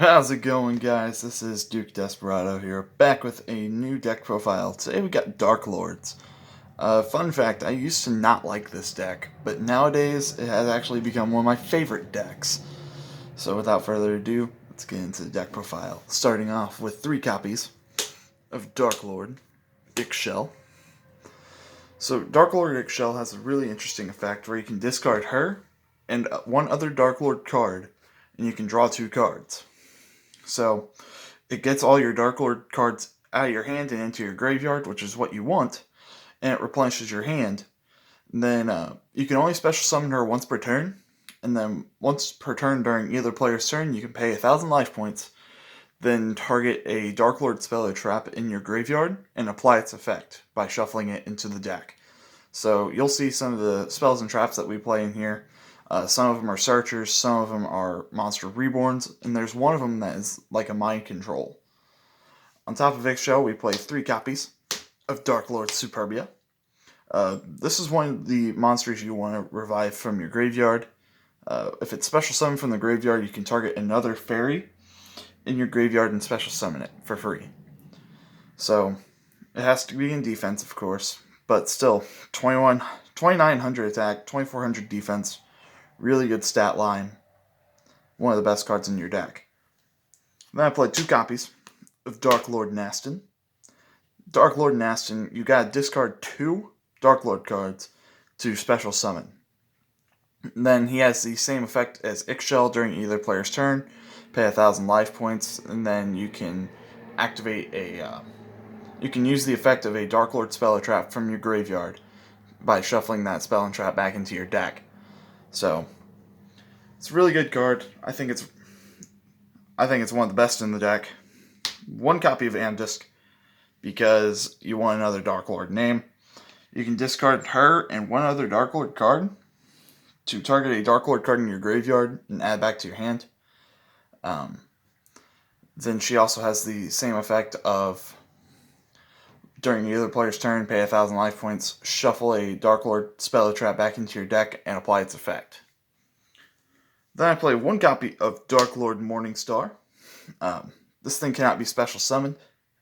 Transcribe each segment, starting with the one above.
How's it going, guys? This is Duke Desperado here, back with a new deck profile. Today we got Darklords. Fun fact, I used to not like this deck, but nowadays it has actually become one of my favorite decks. So without further ado, let's get into the deck profile. Starting off with 3 copies of Darklord Ixchel. So Darklord Ixchel has a really interesting effect where you can discard her and one other Darklord card, and you can draw 2 cards. So it gets all your Darklord cards out of your hand and into your graveyard, which is what you want, and it replenishes your hand. And then you can only special summon her once per turn, and then once per turn during either player's turn, you can pay 1,000 life points, then target a Darklord spell or trap in your graveyard and apply its effect by shuffling it into the deck. So you'll see some of the spells and traps that we play in here. Some of them are Searchers, some of them are Monster Reborns, and there's one of them that is like a Mind Control. On top of Ixchel, we play 3 copies of Darklord Superbia. This is one of the monsters you want to revive from your graveyard. If it's special summoned from the graveyard, you can target another fairy in your graveyard and special summon it for free. So, it has to be in defense, of course, but still, 2,900 attack, 2,400 defense, really good stat line. One of the best cards in your deck. Then I played 2 copies of Darklord Nastin. Darklord Nastin, you gotta discard 2 Darklord cards to special summon. And then he has the same effect as Ixchel during either player's turn. Pay 1,000 life points, and then you can activate you can use the effect of a Darklord spell or trap from your graveyard by shuffling that spell and trap back into your deck. So it's a really good card. I think it's one of the best in the deck. 1 copy of Amdisk because you want another Darklord name. You can discard her and one other Darklord card to target a Darklord card in your graveyard and add back to your hand. Then she also has the same effect of during either player's turn, pay 1,000 life points, shuffle a Darklord spell or trap back into your deck, and apply its effect. Then I play 1 copy of Darklord Morningstar. This thing cannot be special summoned.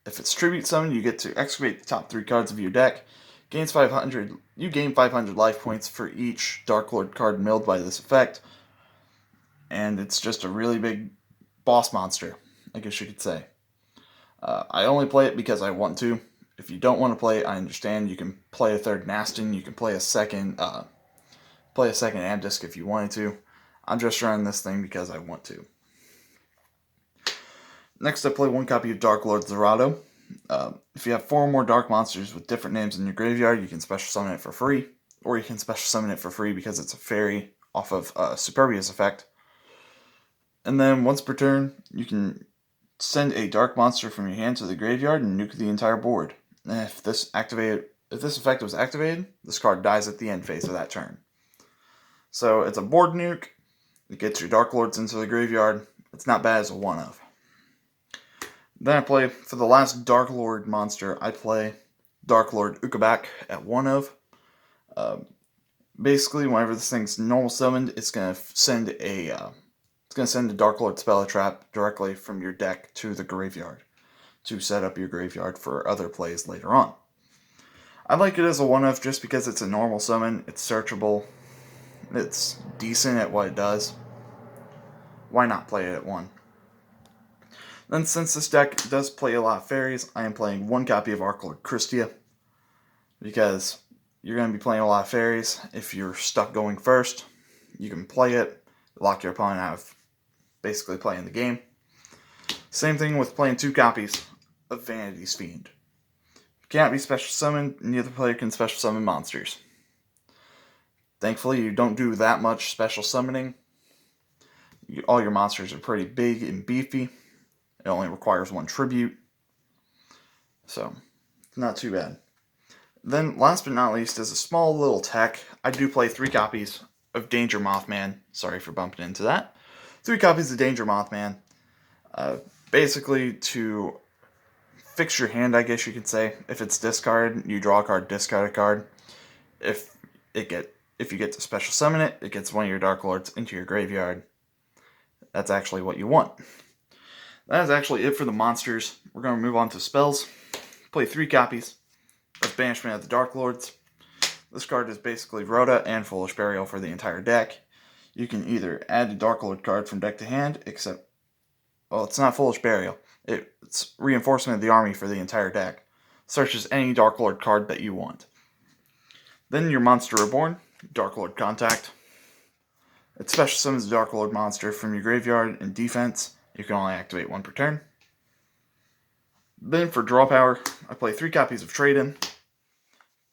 If it's tribute summoned, you get to excavate the top 3 cards of your deck. Gains 500. You gain 500 life points for each Darklord card milled by this effect. And it's just a really big boss monster, I guess you could say. I only play it because I want to. If you don't want to play it, I understand. You can play a 3rd Nastin. You can play a second Amdisk if you wanted to. I'm just running this thing because I want to. Next, I play 1 copy of Darklord Zerato. If you have 4 or more dark monsters with different names in your graveyard, you can special summon it for free. Or you can special summon it for free because it's a fairy off of Superbia's effect. And then once per turn, you can send a dark monster from your hand to the graveyard and nuke the entire board. And if this effect was activated, this card dies at the end phase of that turn. So it's a board nuke. It gets your Darklords into the graveyard. It's not bad as a one-of. Then I play, for the last Darklord monster, I play Darklord Ukabak at 1-of. Basically, whenever this thing's normal summoned, it's going to send a Darklord spell or trap directly from your deck to the graveyard to set up your graveyard for other plays later on. I like it as a 1-of just because it's a normal summon, it's searchable, it's decent at what it does. Why not play it at 1? Then since this deck does play a lot of fairies, I am playing 1 copy of Darklord Christia, because you're going to be playing a lot of fairies. If you're stuck going first, you can play it, lock your opponent out of basically playing the game. Same thing with playing 2 copies of Vanity's Fiend. Cannot be special summoned, neither player can special summon monsters. Thankfully, you don't do that much special summoning. All your monsters are pretty big and beefy. It only requires 1 tribute. So, not too bad. Then, last but not least, as a small little tech, I do play 3 copies of Danger Mothman. Sorry for bumping into that. 3 copies of Danger Mothman. Basically, to fix your hand, I guess you could say. If it's discard, you draw a card, discard a card. If you get to special summon it, it gets one of your Darklords into your graveyard. That's actually what you want. That is actually it for the monsters. We're going to move on to spells. Play 3 copies of Banishment of the Darklords. This card is basically Rhoda and Foolish Burial for the entire deck. You can either add a Darklord card from deck to hand, except, well, it's not Foolish Burial. It's Reinforcement of the Army for the entire deck. Searches any Darklord card that you want. Then your Monster Reborn, Darklord Contact. It special summons a Darklord monster from your graveyard in defense. You can only activate 1 per turn. Then for draw power, I play 3 copies of Trade-In.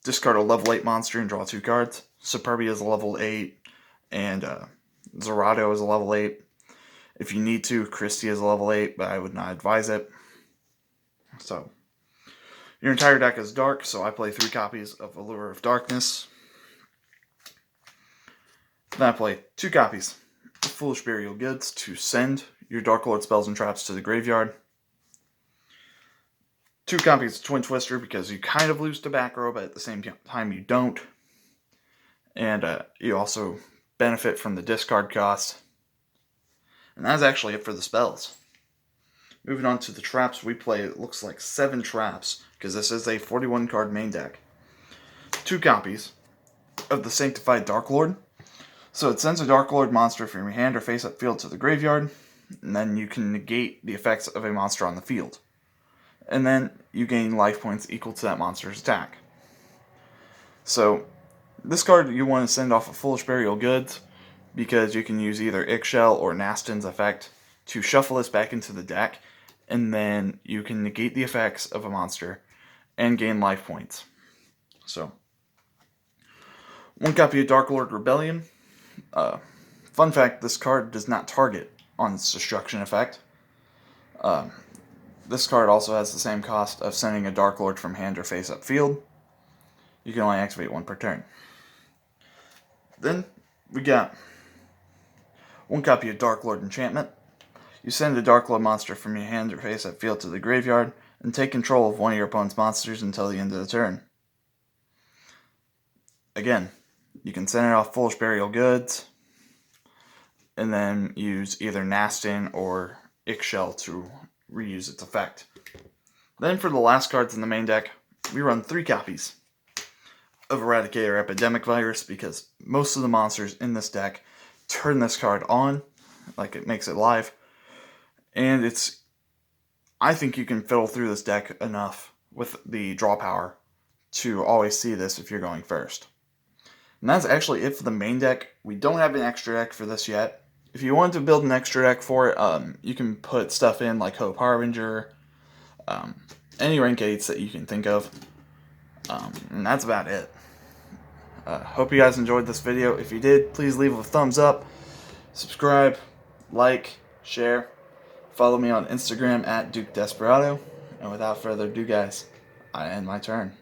Discard a level 8 monster and draw 2 cards. Superbia is a level 8, and Zerato is a level 8. If you need to, Christie is a level 8, but I would not advise it. So, your entire deck is dark, so I play 3 copies of Allure of Darkness. Then I play 2 copies of Foolish Burial Goods to send your Darklord spells and traps to the graveyard. 2 copies of Twin Twister because you kind of lose to back row, but at the same time you don't. And you also benefit from the discard cost. And that's actually it for the spells. Moving on to the traps, we play, it looks like 7 traps, because this is a 41 card main deck. 2 copies of the Sanctified Darklord. So it sends a Darklord monster from your hand or face-up field to the graveyard, and then you can negate the effects of a monster on the field. And then you gain life points equal to that monster's attack. So, this card you want to send off of Foolish Burial Goods, because you can use either Ixchel or Nastin's effect to shuffle this back into the deck, and then you can negate the effects of a monster and gain life points. So, 1 copy of Darklord Rebellion. Fun fact, this card does not target on its destruction effect. This card also has the same cost of sending a Darklord from hand or face-up field. You can only activate 1 per turn. Then, we got 1 copy of Darklord Enchantment. You send a Darklord monster from your hand or face-up field to the graveyard, and take control of one of your opponent's monsters until the end of the turn. Again, you can send it off Foolish Burial Goods, and then use either Nastin or Ixchel to reuse its effect. Then for the last cards in the main deck, we run 3 copies of Eradicator Epidemic Virus, because most of the monsters in this deck turn this card on, like it makes it live, and I think you can fiddle through this deck enough with the draw power to always see this if you're going first. And that's actually it for the main deck. We don't have an extra deck for this yet. If you wanted to build an extra deck for it, you can put stuff in like Hope Harbinger, any rank 8s that you can think of, and that's about it. Hope you guys enjoyed this video. If you did, please leave a thumbs up, subscribe, like, share, follow me on Instagram at Duke Desperado, and without further ado guys, I end my turn.